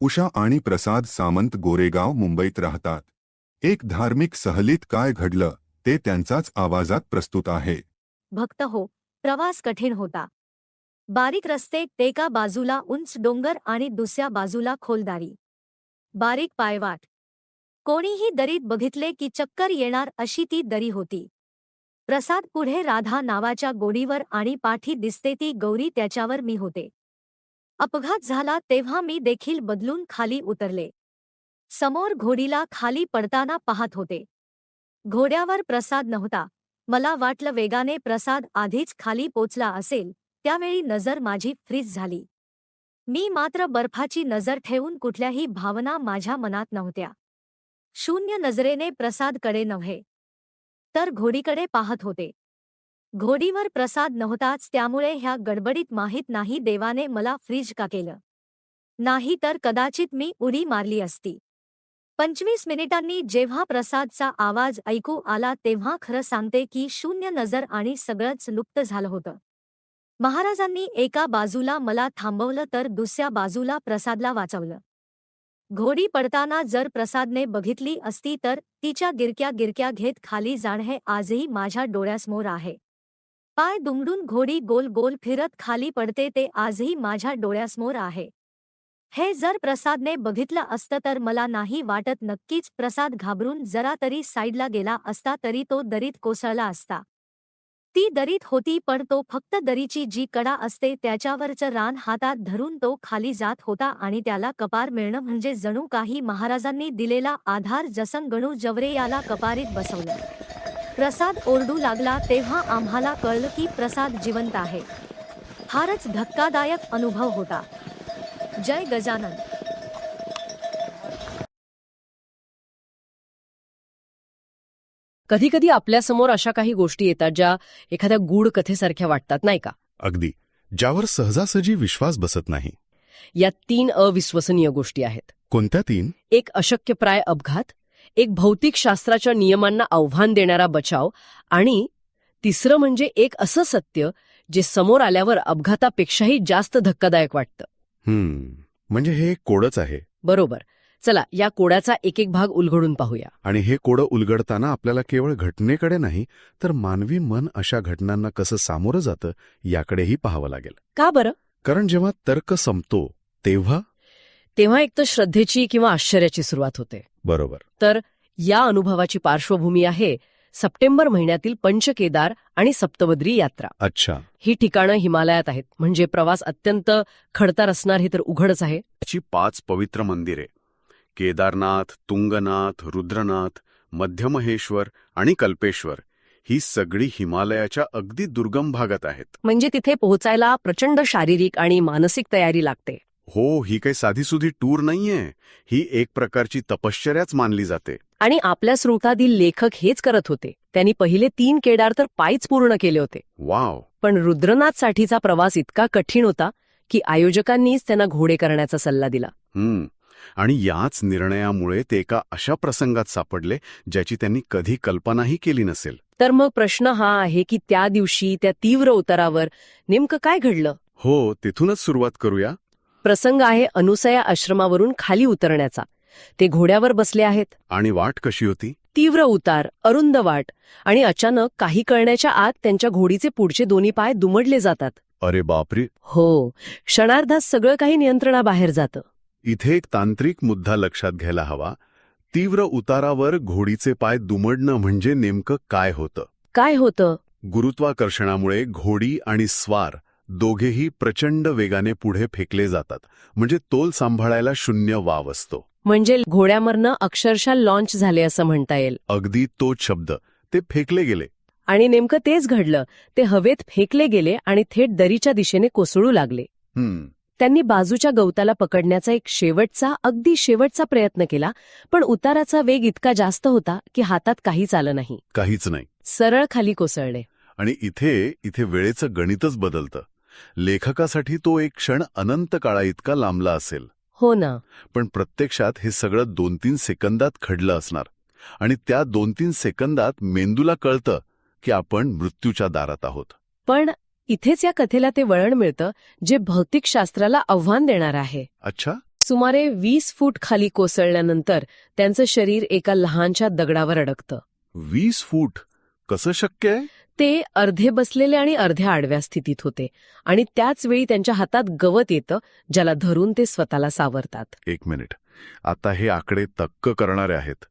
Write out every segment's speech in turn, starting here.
उषा आणि प्रसाद सामंत गोरेगाव मुंबईत राहतात. एक धार्मिक सहलीत काय घडलं ते त्यांचाच आवाजात प्रस्तुत आहे. भक्त हो, प्रवास कठीण होता. बारीक रस्ते, एका बाजूला उंच डोंगर आणि दुसऱ्या बाजूला खोलदारी. बारीक पायवाट. कोणीही दरीत बघितले की चक्कर येणार अशी ती दरी होती. प्रसाद पुढे राधा नावाच्या गोडीवर आणि पाठी दिसते ती गौरी त्याच्यावर मी होते. अपघात झाला तेव्हा मी देखील बदलून खाली उतरले. समोर घोडीला खाली पडताना पाहत होते. घोड्यावर प्रसाद नव्हता. मला वाटलं वेगाने प्रसाद आधीच खाली पोचला असेल. त्यावेळी नजर माझी फ्रीज झाली. मी मात्र बर्फाची नजर ठेवून कुठल्याही भावना माझ्या मनात नव्हत्या. शून्य नजरेने प्रसादकडे नव्हे तर घोडीकडे पाहत होते. घोडीवर प्रसाद नव्हताच, त्यामुळे ह्या गडबडीत माहीत नाही देवाने मला फ्रीज का केलं. नाही तर कदाचित मी उडी मारली असती. 25 मिनिटांनी जेव्हा प्रसादचा आवाज ऐकू आला तेव्हा खरं सांगते की शून्य नजर आणि सगळंच लुप्त झालं होतं. महाराजांनी एका बाजूला मला थांबवलं तर दुसऱ्या बाजूला प्रसादला वाचवलं. घोडी पडताना जर प्रसादने बघितली असती तर तिच्या गिरक्या गिरक्या घेत खाली जाणं हे आजही माझ्या डोळ्यासमोर आहे. पाय दुमडून घोडी गोल गोल फिरत खाली पडते ते आजही माझ्या डोळ्यासमोर आहे. हे जर प्रसादने बघितलं असतं तर मला नाही वाटत नक्कीच प्रसाद घाबरून जरा तरी साईडला गेला असता तरी तो दरीत कोसळला असता. ती दरीत होती पण तो फक्त दरीची जी कडा असते त्याच्यावरचं रान हातात धरून तो खाली जात होता आणि त्याला कपार मिळणं म्हणजे जणू काही महाराजांनी दिलेला आधार. जसं गणू जवरे याला कपारीत बसवलं. प्रसाद ओरडू लागला तेव्हा आम्हाला कळलं की प्रसाद जिवंत आहे. फारच धक्कादायक अनुभव होता. जय गजानन. कधी कधी आपल्यासमोर अशा काही गोष्टी येतात ज्या एखाद्या गूढ कथेसारख्या वाटतात, नाही का? अगदी, ज्यावर सहजासहजी विश्वास बसत नाही. या 3 अविश्वसनीय गोष्टी आहेत. कोणत्या 3? एक अशक्यप्राय अपघात, एक भौतिकशास्त्राच्या नियमांना आव्हान देणारा बचाव आणि तिसरं म्हणजे एक असं सत्य जे समोर आल्यावर अपघातापेक्षाही जास्त धक्कादायक वाटतं. म्हणजे हे एक कोडच आहे. बरोबर. चला या कोडाचा एक एक भाग उलगडून पाहूया. आणि हे कोडं उलगडताना आपल्याला केवळ घटनेकडे नाही तर मानवी मन अशा घटनांना कसं सामोरं जातं याकडेही पाहावं लागेल. का बरं? कारण जेव्हा तर्क संपतो तेव्हा एक तर श्रद्धेची किंवा आश्चर्याची सुरुवात होते. बरोबर. तर या अनुभवाची पार्श्वभूमी आहे सप्टेंबर महिन्यातील पंचकेदार आणि सप्तबद्री यात्रा. अच्छा. ही ठिकाणं हिमालयात आहेत, म्हणजे प्रवास अत्यंत खडतर असणार हे तर उघडच आहे. ची 5 पवित्र मंदिरे केदारनाथ, तुंगनाथ, रुद्रनाथ, मध्यमहेश्वर आणि कल्पेश्वर ही सगळी हिमालयाच्या अगदी दुर्गम भागात आहेत. म्हणजे तिथे पोहोचायला प्रचंड शारीरिक आणि मानसिक तयारी लागते. हो, ही काही साधीसुधी टूर नाहीये. ही एक प्रकारची तपश्चर्याच मानली जाते. आणि आपल्या स्रोतातील लेखक हेच करत होते. त्यांनी पहिले 3 केदार तर पायीच पूर्ण केले होते. वाव. पण रुद्रनाथसाठीचा प्रवास इतका कठीण होता की आयोजकांनीच त्यांना घोडे करण्याचा सल्ला दिला. आणि याच निर्णयामुळे ते एका अशा प्रसंगात सापडले ज्याची त्यांनी कधी कल्पनाही केली नसेल. तर मग प्रश्न हा आहे की त्या दिवशी त्या तीव्र उतारावर नेमकं काय घडलं? हो, तिथूनच सुरुवात करूया. प्रसंग आहे अनुसया आश्रमावरून खाली उतरण्याचा. ते घोड्यावर बसले आहेत. आणि वाट कशी होती? तीव्र उतार, अरुंद वाट, आणि अचानक काही कळण्याच्या आत त्यांच्या घोडीचे पुढचे दोन्ही पाय दुमडले जातात. अरे बापरे. हो, क्षणार्धात सगळं काही नियंत्रणाबाहेर जातं. इथे एक तांत्रिक मुद्दा लक्षात घ्यायला हवा. तीव्र उतारावर घोडीचे पाय दुमडणं म्हणजे नेमकं काय होतं? काय होतं? गुरुत्वाकर्षणामुळे घोडी आणि स्वार दोघेही प्रचंड वेगाने पुढे फेकले जातात. म्हणजे तोल सांभाळायला शून्य वाव असतो. म्हणजे घोड्यावरनं अक्षरशः लॉन्च झाले असं म्हणता येईल. अगदी तोच शब्द. ते फेकले गेले. आणि नेमकं तेच घडलं. ते हवेत फेकले गेले आणि थेट दरीच्या दिशेने कोसळू लागले. त्यांनी बाजूच्या गवताला पकडण्याचा एक अगदी शेवटचा प्रयत्न केला, पण उताराचा वेग इतका जास्त होता की हातात काहीच आलं नाही. काहीच नाही. सरळ खाली कोसळले. आणि इथे वेळेचं गणितच बदलतं. लेखकासाठी तो एक क्षण अनंत काळा इतका लांबला असेल. हो ना. पण प्रत्यक्षात हे सगळं 2-3 सेकंदात घडलं असणार. आणि त्या 2-3 सेकंदात मेंदूला कळतं की आपण मृत्यूच्या दारात आहोत. पण इथेच या कथेला ते वळण मिळतं जे भौतिकशास्त्राला आव्हान देणार आहे. अच्छा. सुमारे 20 फूट खाली कोसळल्यानंतर त्यांचं शरीर एका लहानशा दगडावर अडकतं. 20 फूट कसं शक्य आहे? ते अर्धे बसलेले आणि अर्ध्या आडव्या स्थितीत होते आणि त्याच वेळी त्यांच्या हातात गवत येतं, ज्याला धरून ते स्वतःला सावरतात. 1 मिनिट. आता हे आकडे तक्क करणारे आहेत.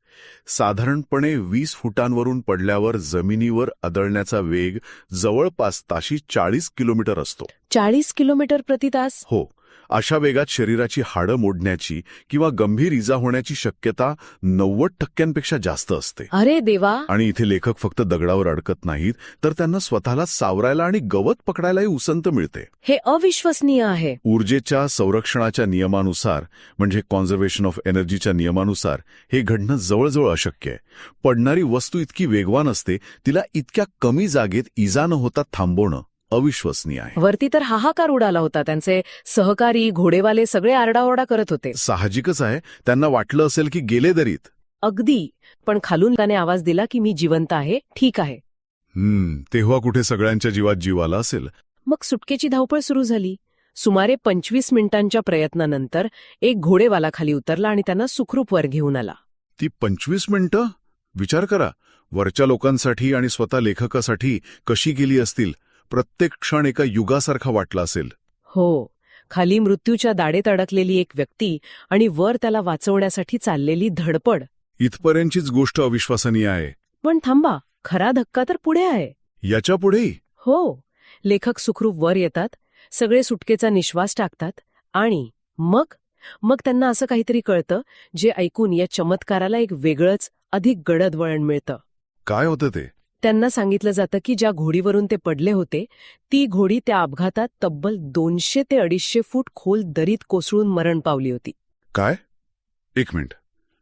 साधारणपणे 20 फुटांवरून पडल्यावर जमिनीवर आदळण्याचा वेग जवळपास ताशी 40 किलोमीटर असतो. 40 किलोमीटर प्रति तास? हो. अशा वेगात शरीराची हाडं मोडण्याची किंवा गंभीर इजा होण्याची शक्यता 90% जास्त असते. अरे देवा. आणि इथे लेखक फक्त दगडावर अडकत नाहीत, तर त्यांना स्वतःला सावरायला आणि गवत पकडायलाही उसंत मिळते. हे अविश्वसनीय आहे. ऊर्जेच्या संरक्षणाच्या नियमानुसार, म्हणजे कॉन्झर्वेशन ऑफ एनर्जीच्या नियमानुसार, हे घडणं जवळजवळ अशक्य आहे. पडणारी वस्तू इतकी वेगवान असते, तिला इतक्या कमी जागेत इजा न होता थांबवणं अविश्वसनीय आहे. वरती तर हाहाकार उडाला होता. त्यांचे सहकारी, घोडेवाले सगळे आरडाओरडा करत होते. साहजिकच आहे, त्यांना वाटलं असेल की गेले दरीत. अगदी. पण खालून त्याने आवाज दिला की मी जिवंत आहे, ठीक आहे. तेव्हा कुठे सगळ्यांच्या जीवात जीव आला असेल. मग सुटकेची धावपळ सुरू झाली. सुमारे 25 मिनिटांच्या प्रयत्नानंतर एक घोडेवाला खाली उतरला आणि त्यांना सुखरूप वर घेऊन आला. ती 25 मिनिटं? विचार करा, वरच्या लोकांसाठी आणि स्वतः लेखकासाठी कशी गेली असतील. प्रत्येक क्षण एका युगासारखा वाटला असेल. हो. खाली मृत्यूच्या दाढेत अडकलेली एक व्यक्ती आणि वर त्याला वाचवण्यासाठी चाललेली धडपड. इथपर्यंतचीच गोष्ट अविश्वसनीय आहे. पण थांबा, खरा धक्का तर पुढे आहे. याच्या पुढेही? हो. लेखक सुखरूप वर येतात, सगळे सुटकेचा निश्वास टाकतात आणि मग त्यांना असं काहीतरी कळतं, जे ऐकून या चमत्काराला एक वेगळंच, अधिक गडद वळण मिळतं. काय होतं ते? त्यांना सांगितलं जातं की ज्या घोडीवरून ते पडले होते, ती घोडी त्या अपघातात तब्बल 200 ते 250 फूट खोल दरीत कोसळून मरण पावली होती. काय? 1 मिनिट.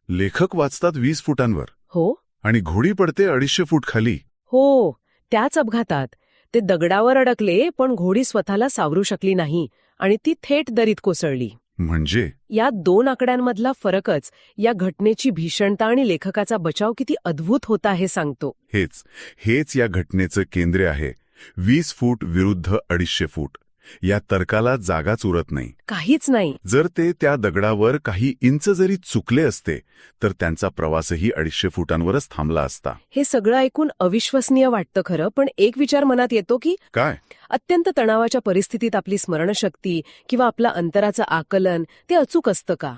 लेखक वाचतात 20 फुटांवर? हो. आणि घोडी पडते 250 फूट खाली? हो. त्याच अपघातात ते दगडावर अडकले, पण घोडी स्वतःला सावरू शकली नाही आणि ती थेट दरीत कोसळली. म्हणजे या 2 आकड्यांमधला फरकच या घटनेची भीषणता आणि लेखकाचा बचाव किती अद्भुत होता हे सांगतो. हेच या घटनेचं केंद्र आहे. 20 फूट विरुद्ध 250 फूट. या तर्काला जागाच उरत नाही. काहीच नाही. जर ते त्या दगडावर काही इंच जरी चुकले असते, तर त्यांचा प्रवासही 250 फुटांवरच थांबला असता. हे सगळं ऐकून अविश्वसनीय वाटतं खरं, पण एक विचार मनात येतो की काय? अत्यंत तणावाच्या परिस्थितीत आपली स्मरणशक्ती किंवा आपलं अंतराचं आकलन ते अचूक असतं का?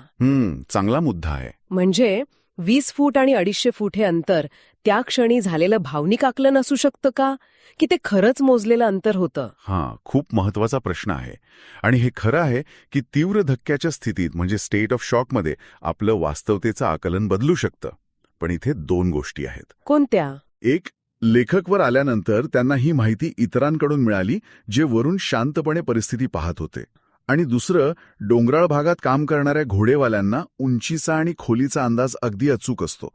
चांगला मुद्दा आहे. म्हणजे 20 फूट आणि 250 फूट हे अंतर त्या क्षणी झालेलं भावनिक आकलन असू शकतं का? की ते खरंच मोजलेलं अंतर होतं? खूप महत्वाचा प्रश्न आहे. आणि हे खरं आहे की तीव्र धक्क्याच्या स्थितीत, म्हणजे स्टेट ऑफ शॉकमध्ये, आपलं वास्तवतेचं आकलन बदलू शकतं. पण इथे 2 गोष्टी आहेत. कोणत्या? एक, लेखकवर आल्यानंतर त्यांना ही माहिती इतरांकडून मिळाली, जे वरून शांतपणे परिस्थिती पाहत होते. आणि दुसरं, डोंगराळ भागात काम करणाऱ्या घोडेवाल्यांना उंचीचा आणि खोलीचा अंदाज अगदी अचूक असतो.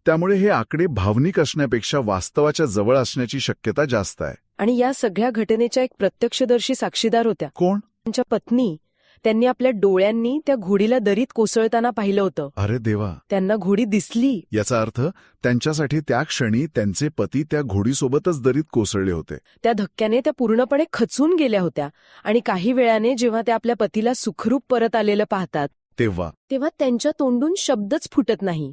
त्यामुळे हे आकडे भावनिक असण्यापेक्षा वास्तवाच्या जवळ असण्याची शक्यता जास्त आहे. आणि या सगळ्या घटनेच्या एक प्रत्यक्षदर्शी साक्षीदार होत्या. कोण? त्यांच्या पत्नी. त्यांनी आपल्या डोळ्यांनी त्या घोडीला दरीत कोसळताना पाहिलं होतं. अरे देवा. त्यांना घोडी दिसली. याचा अर्थ त्यांच्यासाठी त्या क्षणी त्यांचे पती त्या घोडीसोबतच दरीत कोसळले होते. त्या धक्क्याने त्या पूर्णपणे खचून गेल्या होत्या आणि काही वेळाने जेव्हा त्या आपल्या पतीला सुखरूप परत आलेलं पाहतात, तेव्हा त्यांच्या तोंडून शब्दच फुटत नाही.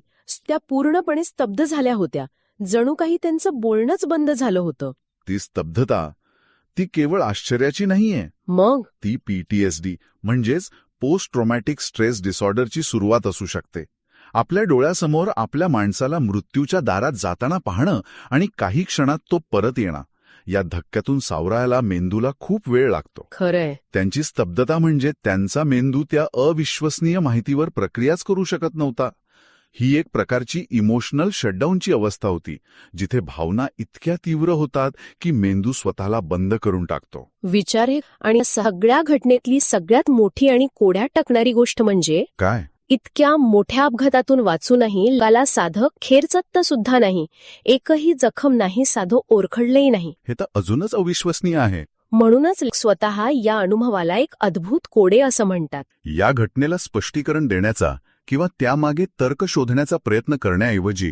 त्या पूर्णपणे स्तब्ध झाल्या होत्या. जणू काही त्यांचं बोलणंच बंद झालं होतं. ती स्तब्धता, ती केवळ आश्चर्याची नाहीये. मग ती PTSD म्हणजेच पोस्ट ट्रॉमॅटिक स्ट्रेस डिसऑर्डरची सुरुवात असू शकते. आपल्या डोळ्यासमोर आपल्या माणसाला मृत्यूच्या दारात जाताना पाहणं आणि काही क्षणात तो परत येणं, या धक्क्यातून सावरायला मेंदूला खूप वेळ लागतो. खरंय. त्यांची स्तब्धता म्हणजे त्यांचा मेंदू त्या अविश्वसनीय माहितीवर प्रक्रियाच करू शकत नव्हता. ही एक प्रकारची इमोशनल शटडाऊनची अवस्था होती, जिथे भावना इतक्या तीव्र होतात की मेंदू स्वतःला बंद करून टाकतो. विचार. आणि सगळ्या घटनेतली सगळ्यात मोठी आणि कोड्यात टाकणारी गोष्ट म्हणजे काय? इतक्या मोठ्या अपघातातून वाचूनही त्याला साधं खेरचत्त सुद्धा नाही, एकही जखम नाही, साधं ओरखडलंही नाही. हे तर अजूनच अविश्वसनीय आहे. म्हणूनच स्वतः या अनुभवाला एक अद्भुत कोडे असं म्हणतात. या घटनेला स्पष्टीकरण देण्याचा किंवा त्यामागे तर्क शोधण्याचा प्रयत्न करण्याऐवजी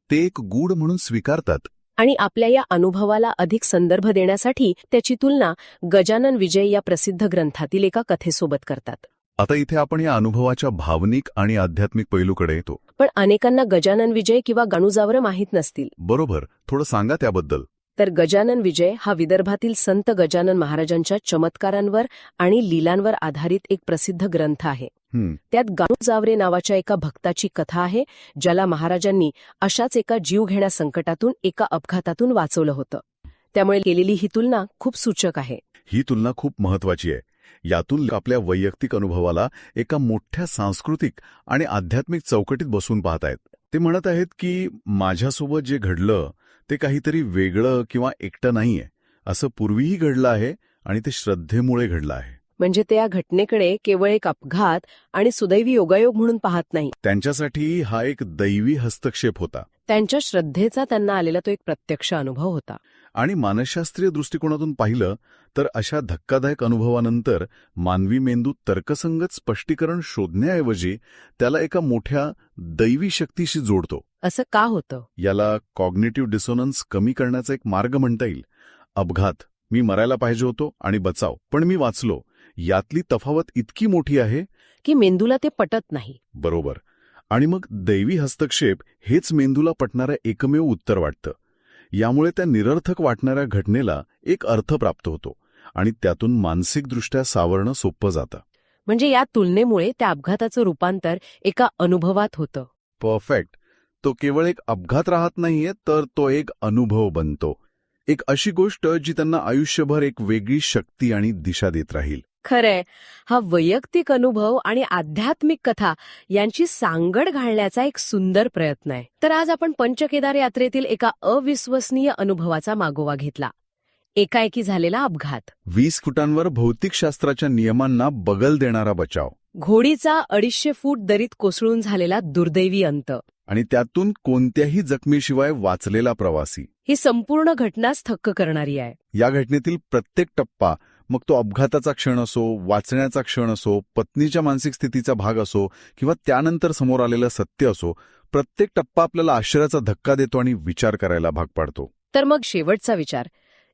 ते एक गूढ म्हणून स्वीकारतात. आणि आपल्या या अनुभवाला अधिक संदर्भ देण्यासाठी त्याची तुलना गजानन विजय या प्रसिद्ध ग्रंथातील एका कथेसोबत करतात. आता इथे आपण या अनुभवाच्या भावनिक आणि आध्यात्मिक पैलूकडे येतो. पण अनेकांना गजानन विजय किंवा गणुजावर माहीत नसतील. बरोबर, थोडं सांगा त्याबद्दल. तर गजानन विजय हा विदर्भातील संत गजानन महाराजांच्या चमत्कारांवर आणि लीलांवर आधारित एक प्रसिद्ध ग्रंथ आहे. त्यात गणुजावरे नावाच्या एका भक्ताची कथा आहे, ज्याला महाराजांनी अशाच एका जीवघेण्या संकटातून, एका अपघातातून वाचवलं होतं. त्यामुळे केलेली ही तुलना खूप सूचक आहे. ही तुलना खूप महत्वाची आहे. यातून आपल्या वैयक्तिक अनुभवाला एका मोठ्या सांस्कृतिक आणि आध्यात्मिक चौकटीत बसून पाहतायत. ते म्हणत आहेत की माझ्यासोबत जे घडलं ते काहीतरी वेगळं किंवा एकटं नाहीये. असं पूर्वीही घडलं आहे आणि ते श्रद्धेमुळे घडलं आहे. म्हणजे ते या घटनेकडे केवळ एक अपघात आणि सुदैवी योगायोग म्हणून पाहत नाही. त्यांच्यासाठी हा एक दैवी हस्तक्षेप होता. त्यांच्या श्रद्धेचा त्यांना आलेला तो एक प्रत्यक्ष अनुभव होता. आणि मानसशास्त्रीय दृष्टिकोनातून पाहिलं तर अशा धक्कादायक अनुभवानंतर मानवी मेंदू तर्कसंगत स्पष्टीकरण शोधण्याऐवजी त्याला एका मोठ्या दैवी शक्तीशी जोडतो. असं का होतं? याला कॉग्निटिव्ह डिसोनन्स कमी करण्याचा एक मार्ग म्हणता येईल. अपघात, मी मरायला पाहिजे होतो, आणि बचाव, पण मी वाचलो, यातली तफावत इतकी मोठी आहे की मेंदूला ते पटत नाही. बरोबर. आणि मग दैवी हस्तक्षेप हेच मेंदूला पटणारं एकमेव उत्तर वाटतं. यामुळे त्या निरर्थक वाटणाऱ्या घटनेला एक अर्थ प्राप्त होतो आणि त्यातून मानसिकदृष्ट्या सावरणं सोपं जातं. म्हणजे या तुलनेमुळे त्या अपघाताचं रूपांतर एका अनुभवात होतं. परफेक्ट. तो केवळ एक अपघात राहत नाहीये, तर तो एक अनुभव बनतो. एक अशी गोष्ट जी त्यांना आयुष्यभर एक वेगळी शक्ती आणि दिशा देत राहील. खरंय, हा वैयक्तिक अनुभव आणि आध्यात्मिक कथा यांची सांगड घालण्याचा एक सुंदर प्रयत्न आहे. तर आज आपण पंचकेदार यात्रेतील एका अविश्वसनीय अनुभवाचा मागोवा घेतला. एकाएकी झालेला अपघात, 20 फुटांवर भौतिकशास्त्राच्या नियमांना बगल देणारा बचाव, घोडीचा 250 फूट दरीत कोसळून झालेला दुर्दैवी अंत, आणि त्यातून कोणत्याही जखमीशिवाय वाचलेला प्रवासी. ही संपूर्ण घटनाच थक्क करणारी आहे. या घटनेतील प्रत्येक टप्पा, मग तो अपघाताचा क्षण असो, वाचण्याचा क्षण असो, पत्नीच्या मानसिक स्थितीचा भाग असो किंवा त्यानंतर समोर आलेलं सत्य असो, प्रत्येक टप्पा आपल्याला आश्चर्याचा धक्का देतो आणि विचार करायला भाग पाडतो. तर मग शेवटचा विचार,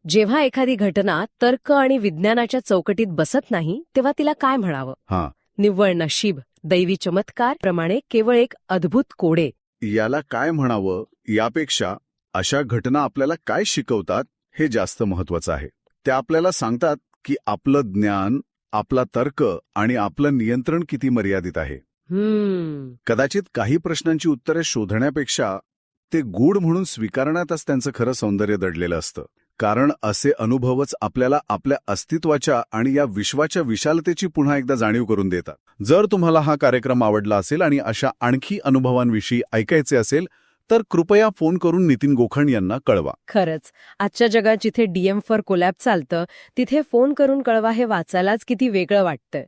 जेव्हा एखादी घटना तर्क आणि विज्ञानाच्या चौकटीत बसत नाही, तेव्हा तिला काय म्हणावं? निव्वळ नशीब, दैवी चमत्कार प्रमाणे केवळ एक अद्भुत कोडे. याला काय म्हणावं यापेक्षा अशा घटना आपल्याला काय शिकवतात हे जास्त महत्वाचं आहे. त्या आपल्याला सांगतात की आपलं ज्ञान, आपला तर्क आणि आपलं नियंत्रण किती मर्यादित आहे. कदाचित काही प्रश्नांची उत्तरे शोधण्यापेक्षा ते गूढ म्हणून स्वीकारण्यातच त्यांचं खरं सौंदर्य दडलेलं असतं. कारण असे अनुभवच आपल्याला आपल्या अस्तित्वाच्या आणि या विश्वाच्या विशालतेची पुन्हा एकदा जाणीव करून देतात. जर तुम्हाला हा कार्यक्रम आवडला असेल आणि अशा आणखी अनुभवांविषयी ऐकायचे असेल तर कृपया फोन करून नितीन गोखण यांना कळवा. खरंच, आजच्या जगात जिथे DM फॉर कोलॅब चालतं, तिथे फोन करून कळवा हे वाचायलाच किती वेगळं वाटतंय.